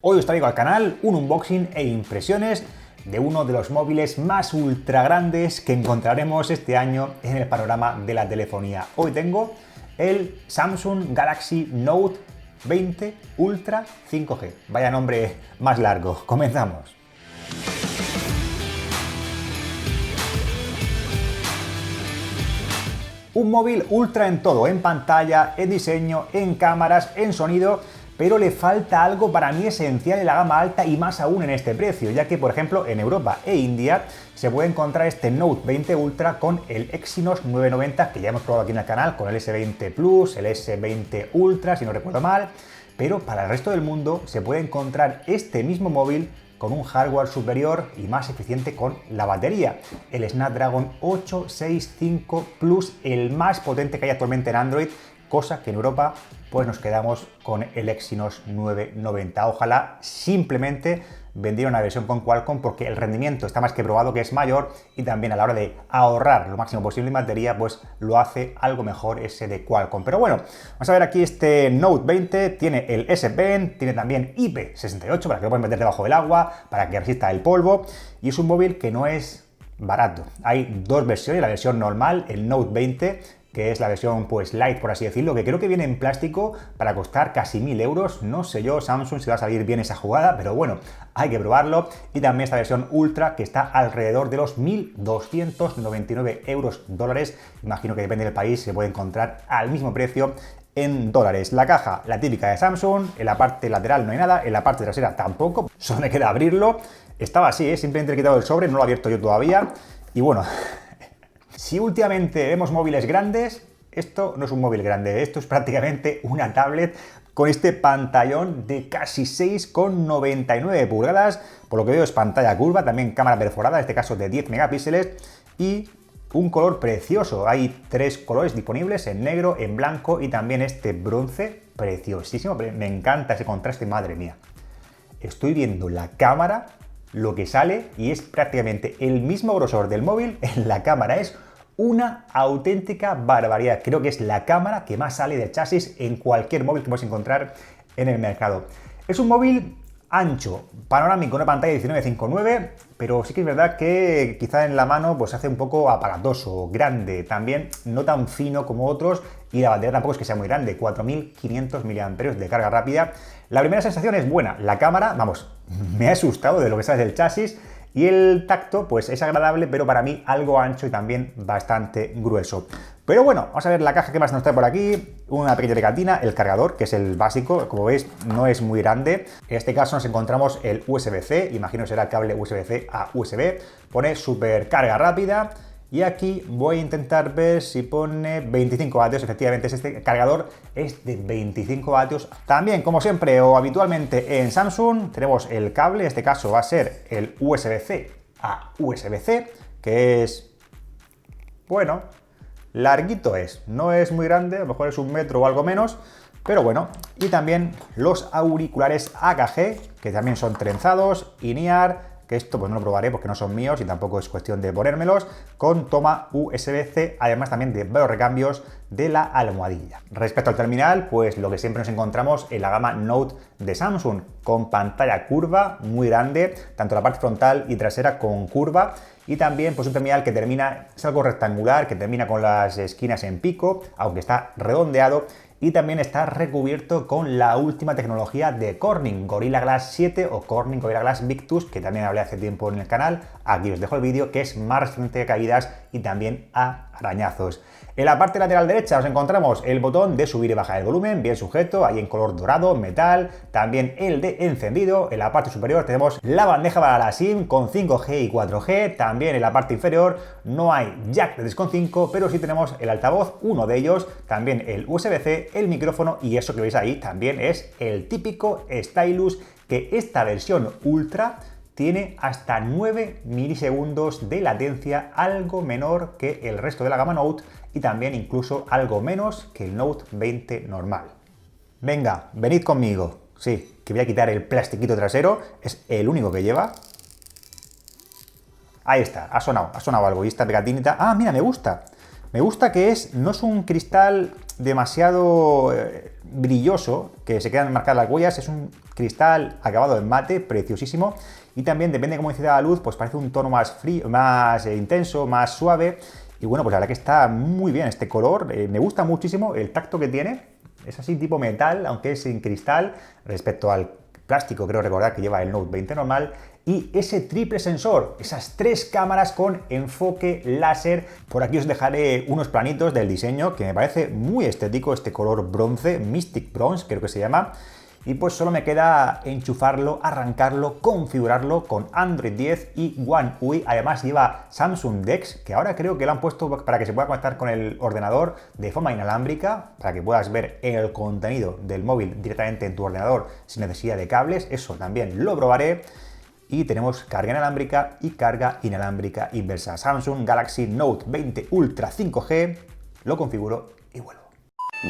Hoy os traigo al canal un unboxing e impresiones de uno de los móviles más ultra grandes que encontraremos este año en el panorama de la telefonía. Hoy tengo el Samsung Galaxy Note 20 Ultra 5G. Vaya nombre más largo. Comenzamos. Un móvil ultra en todo, en pantalla, en diseño, en cámaras, en sonido, pero le falta algo para mí esencial en la gama alta y más aún en este precio, ya que por ejemplo en Europa e India se puede encontrar este Note 20 Ultra con el Exynos 990 que ya hemos probado aquí en el canal, con el S20 Plus, el S20 Ultra si no recuerdo mal, pero para el resto del mundo se puede encontrar este mismo móvil con un hardware superior y más eficiente con la batería, el Snapdragon 865 Plus, el más potente que hay actualmente en Android, cosa que en Europa pues nos quedamos con el Exynos 990. Ojalá simplemente vendiera una versión con Qualcomm porque el rendimiento está más que probado que es mayor y también a la hora de ahorrar lo máximo posible en batería pues lo hace algo mejor ese de Qualcomm. Pero bueno, vamos a ver aquí este Note 20, tiene el S Pen, tiene también IP68 para que lo puedan meter debajo del agua, para que resista el polvo y es un móvil que no es barato. Hay dos versiones, la versión normal, el Note 20, que es la versión pues light, por así decirlo, que creo que viene en plástico para costar casi 1000 euros. No sé yo, Samsung, si va a salir bien esa jugada, pero bueno, hay que probarlo. Y también esta versión Ultra, que está alrededor de los 1299 euros dólares. Imagino que depende del país, se puede encontrar al mismo precio en dólares. La caja, la típica de Samsung, en la parte lateral no hay nada, en la parte trasera tampoco, solo me queda abrirlo. Estaba así, simplemente he quitado el sobre, no lo he abierto yo todavía. Y bueno, si últimamente vemos móviles grandes, esto no es un móvil grande, esto es prácticamente una tablet con este pantallón de casi 6,99 pulgadas, por lo que veo es pantalla curva, también cámara perforada, en este caso de 10 megapíxeles, y un color precioso. Hay tres colores disponibles, en negro, en blanco y también este bronce, preciosísimo, me encanta ese contraste, madre mía. Estoy viendo la cámara, lo que sale, y es prácticamente el mismo grosor del móvil en la cámara, es una auténtica barbaridad. Creo que es la cámara que más sale del chasis en cualquier móvil que puedes encontrar en el mercado. Es un móvil ancho, panorámico, una pantalla de 19:9, pero sí que es verdad que quizá en la mano pues hace un poco aparatoso, grande, también no tan fino como otros, y la batería tampoco es que sea muy grande, 4500 mAh de carga rápida. La primera sensación es buena, la cámara, vamos, me ha asustado de lo que sale del chasis, y el tacto pues es agradable, pero para mí algo ancho y también bastante grueso. Pero bueno, vamos a ver la caja que más nos trae por aquí. Una pequeña pegatina, el cargador, que es el básico, como veis no es muy grande. En este caso nos encontramos el USB-C, imagino que será el cable USB-C a USB. Pone super carga rápida. Y aquí voy a intentar ver si pone 25 vatios, efectivamente este cargador es de 25 vatios. También, como siempre o habitualmente en Samsung, tenemos el cable, en este caso va a ser el USB-C a USB-C, que es, bueno, larguito es, no es muy grande, a lo mejor es 1 metro o algo menos, pero bueno. Y también los auriculares AKG, que también son trenzados, INEAR, que esto pues no lo probaré porque no son míos y tampoco es cuestión de ponérmelos, con toma USB-C, además también de varios recambios de la almohadilla. Respecto al terminal, pues lo que siempre nos encontramos en la gama Note de Samsung, con pantalla curva muy grande, tanto la parte frontal y trasera con curva, y también pues un terminal que termina, es algo rectangular, que termina con las esquinas en pico, aunque está redondeado, y también está recubierto con la última tecnología de Corning, Gorilla Glass 7 o Corning Gorilla Glass Victus, que también hablé hace tiempo en el canal. Aquí os dejo el vídeo, que es más resistente a caídas y también a arañazos. En la parte lateral derecha nos encontramos el botón de subir y bajar el volumen, bien sujeto, ahí en color dorado, metal, también el de encendido. En la parte superior tenemos la bandeja para la SIM con 5G y 4G, también en la parte inferior no hay jack de 3.5, pero sí tenemos el altavoz, uno de ellos, también el USB-C, el micrófono, y eso que veis ahí también es el típico stylus, que esta versión Ultra tiene hasta 9 milisegundos de latencia, algo menor que el resto de la gama Note y también incluso algo menos que el Note 20 normal. Venga, venid conmigo. Sí, que voy a quitar el plastiquito trasero, es el único que lleva. Ahí está, ha sonado algo. Y esta pegatinita, ah, mira, me gusta. Me gusta que no es un cristal demasiado brilloso, que se quedan marcadas las huellas. Es un cristal acabado en mate, preciosísimo. Y también, depende de cómo incida la luz, pues parece un tono más frío, más intenso, más suave. Y bueno, pues la verdad que está muy bien este color. Me gusta muchísimo el tacto que tiene. Es así tipo metal, aunque es sin cristal, respecto al plástico, creo recordar que lleva el Note 20 normal. Y ese triple sensor, esas 3 cámaras con enfoque láser. Por aquí os dejaré unos planitos del diseño, que me parece muy estético, este color bronce, Mystic Bronze creo que se llama. Y pues solo me queda enchufarlo, arrancarlo, configurarlo con Android 10 y One UI. Además lleva Samsung DeX, que ahora creo que lo han puesto para que se pueda conectar con el ordenador de forma inalámbrica, para que puedas ver el contenido del móvil directamente en tu ordenador sin necesidad de cables. Eso también lo probaré. Y tenemos carga inalámbrica y carga inalámbrica inversa. Samsung Galaxy Note 20 Ultra 5G. Lo configuro y vuelvo.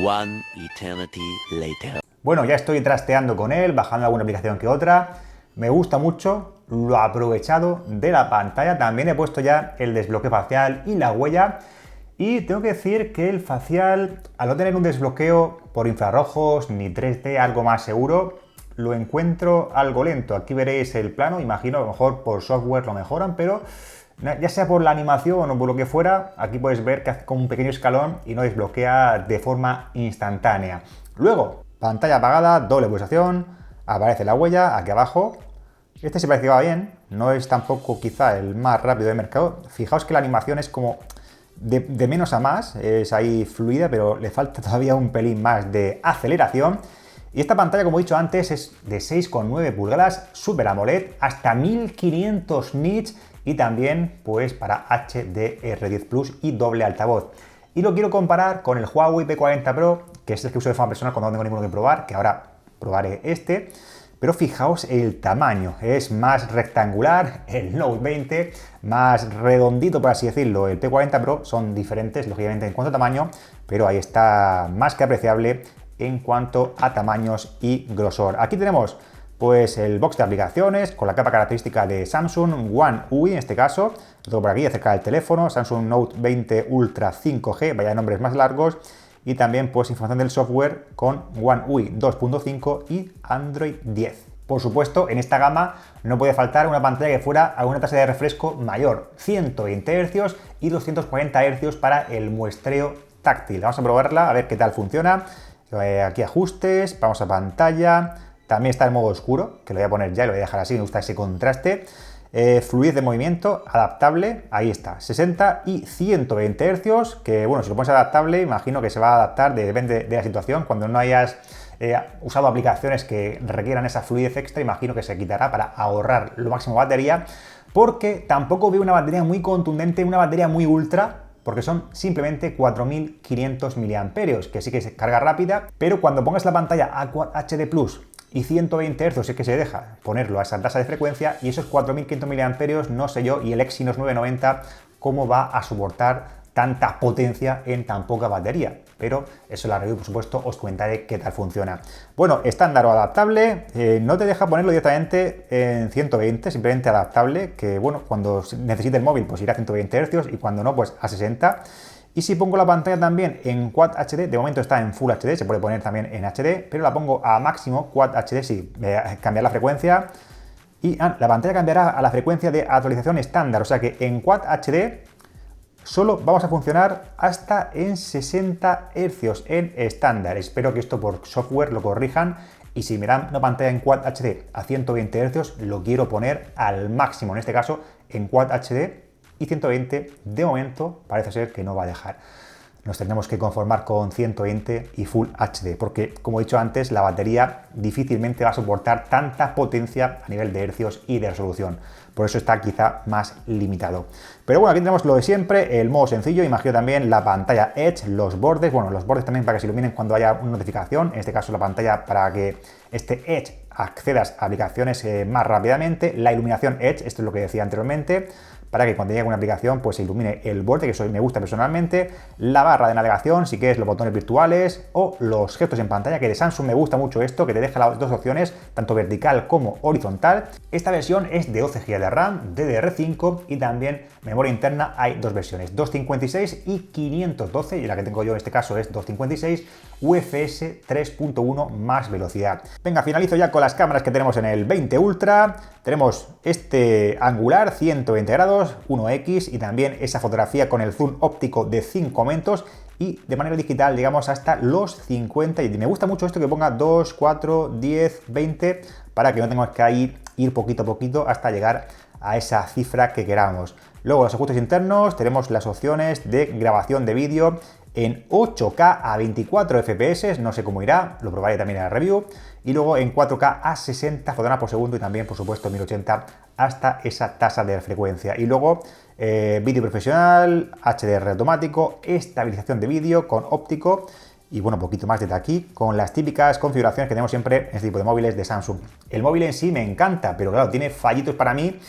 One eternity later. Bueno, ya estoy trasteando con él, bajando alguna aplicación que otra. Me gusta mucho lo aprovechado de la pantalla. También he puesto ya el desbloqueo facial y la huella. Y tengo que decir que el facial, al no tener un desbloqueo por infrarrojos ni 3D, algo más seguro, lo encuentro algo lento. Aquí veréis el plano, imagino, a lo mejor por software lo mejoran, pero ya sea por la animación o por lo que fuera, aquí puedes ver que hace como un pequeño escalón y no desbloquea de forma instantánea. Luego, pantalla apagada, doble pulsación, aparece la huella aquí abajo. Este se parece que va bien, no es tampoco quizá el más rápido del mercado. Fijaos que la animación es como de menos a más, es ahí fluida, pero le falta todavía un pelín más de aceleración. Y esta pantalla, como he dicho antes, es de 6,9 pulgadas, Super AMOLED, hasta 1500 nits y también pues para HDR10 Plus y doble altavoz. Y lo quiero comparar con el Huawei P40 Pro, que es el que uso de forma personal cuando no tengo ninguno que probar, que ahora probaré este. Pero fijaos el tamaño, es más rectangular, el Note 20 más redondito, por así decirlo. El P40 Pro son diferentes, lógicamente, en cuanto a tamaño, pero ahí está más que apreciable en cuanto a tamaños y grosor. Aquí tenemos pues el box de aplicaciones con la capa característica de Samsung One UI, en este caso. Lo tengo por aquí acerca del teléfono, Samsung Note 20 Ultra 5G, vaya nombres más largos. Y también pues información del software con One UI 2.5 y Android 10. Por supuesto, en esta gama no puede faltar una pantalla que fuera a una tasa de refresco mayor, 120 Hz y 240 Hz para el muestreo táctil. Vamos a probarla, a ver qué tal funciona. Aquí ajustes, vamos a pantalla, también está el modo oscuro, que lo voy a poner ya y lo voy a dejar así, me gusta ese contraste. Fluidez de movimiento, adaptable, ahí está, 60 y 120 Hz, que bueno, si lo pones adaptable, imagino que se va a adaptar, depende de la situación. Cuando no hayas usado aplicaciones que requieran esa fluidez extra, imagino que se quitará para ahorrar lo máximo batería, porque tampoco veo una batería muy contundente, una batería muy ultra, porque son simplemente 4500 mAh, que sí que se carga rápida, pero cuando pongas la pantalla a Quad HD Plus y 120 Hz es que se deja ponerlo a esa tasa de frecuencia, y esos 4500 mAh no sé yo, y el Exynos 990 cómo va a soportar tanta potencia en tan poca batería. Pero eso en la review, por supuesto, os comentaré qué tal funciona. Bueno, estándar o adaptable, no te deja ponerlo directamente en 120, simplemente adaptable, que bueno, cuando necesite el móvil pues irá a 120 Hz y cuando no, pues a 60. Y si pongo la pantalla también en Quad HD, de momento está en Full HD, se puede poner también en HD, pero la pongo a máximo Quad HD, sí, cambiar la frecuencia. Y la pantalla cambiará a la frecuencia de actualización estándar, o sea que en Quad HD solo vamos a funcionar hasta en 60 Hz en estándar. Espero que esto por software lo corrijan, y si me dan una pantalla en Quad HD a 120 Hz, lo quiero poner al máximo, en este caso en Quad HD y 120, de momento parece ser que no va a dejar. Nos tendremos que conformar con 120 y Full HD, porque como he dicho antes, la batería difícilmente va a soportar tanta potencia a nivel de hercios y de resolución. Por eso está quizá más limitado. Pero bueno, aquí tenemos lo de siempre, el modo sencillo, imagino también la pantalla Edge, los bordes, bueno, los bordes también para que se iluminen cuando haya una notificación, en este caso la pantalla para que este Edge accedas a aplicaciones más rápidamente, la iluminación Edge, esto es lo que decía anteriormente, para que cuando llegue una aplicación pues se ilumine el borde, que eso me gusta personalmente, la barra de navegación, si quieres los botones virtuales o los gestos en pantalla, que de Samsung me gusta mucho esto, que te deja las dos opciones, tanto vertical como horizontal. Esta versión es de 12 GB de RAM, DDR5 y también memoria interna. Hay dos versiones, 256 y 512, y la que tengo yo en este caso es 256, UFS 3.1 más velocidad. Venga, finalizo ya con las cámaras que tenemos en el 20 Ultra. Tenemos este angular 120 grados, 1x, y también esa fotografía con el zoom óptico de 5 aumentos, y de manera digital llegamos hasta los 50, y me gusta mucho esto que ponga 2, 4, 10, 20, para que no tengamos que ir poquito a poquito hasta llegar a esa cifra que queramos. Luego, los ajustes internos, tenemos las opciones de grabación de vídeo en 8K a 24 FPS, no sé cómo irá, lo probaré también en la review, y luego en 4K a 60 fotogramas por segundo, y también, por supuesto, 1080 hasta esa tasa de frecuencia. Y luego vídeo profesional, HDR automático, estabilización de vídeo con óptico, y bueno, poquito más desde aquí, con las típicas configuraciones que tenemos siempre en este tipo de móviles de Samsung. El móvil en sí me encanta, pero claro, tiene fallitos para mí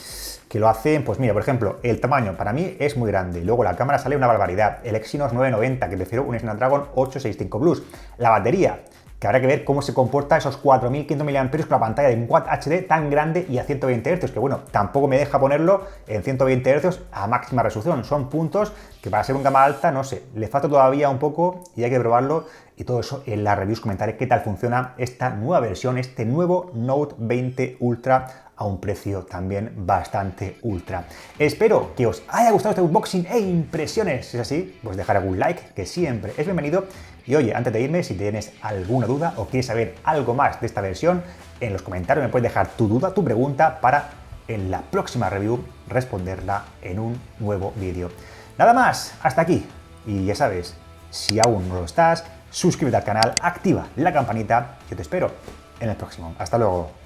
que lo hacen, pues mira, por ejemplo, el tamaño para mí es muy grande, luego la cámara sale una barbaridad, el Exynos 990, que prefiero un Snapdragon 865 Plus, la batería, que habrá que ver cómo se comporta esos 4500 mAh con la pantalla de un Quad HD tan grande y a 120 Hz, que bueno, tampoco me deja ponerlo en 120 Hz a máxima resolución. Son puntos que para ser un gama alta, no sé, le falta todavía un poco y hay que probarlo, y todo eso en las reviews, comentaré qué tal funciona esta nueva versión, este nuevo Note 20 Ultra a un precio también bastante ultra. Espero que os haya gustado este unboxing e impresiones. Si es así, pues dejar algún like, que siempre es bienvenido. Y oye, antes de irme, si tienes alguna duda o quieres saber algo más de esta versión, en los comentarios me puedes dejar tu duda, tu pregunta, para en la próxima review responderla en un nuevo vídeo. Nada más, hasta aquí. Y ya sabes, si aún no lo estás, suscríbete al canal, activa la campanita. Yo te espero en el próximo. Hasta luego.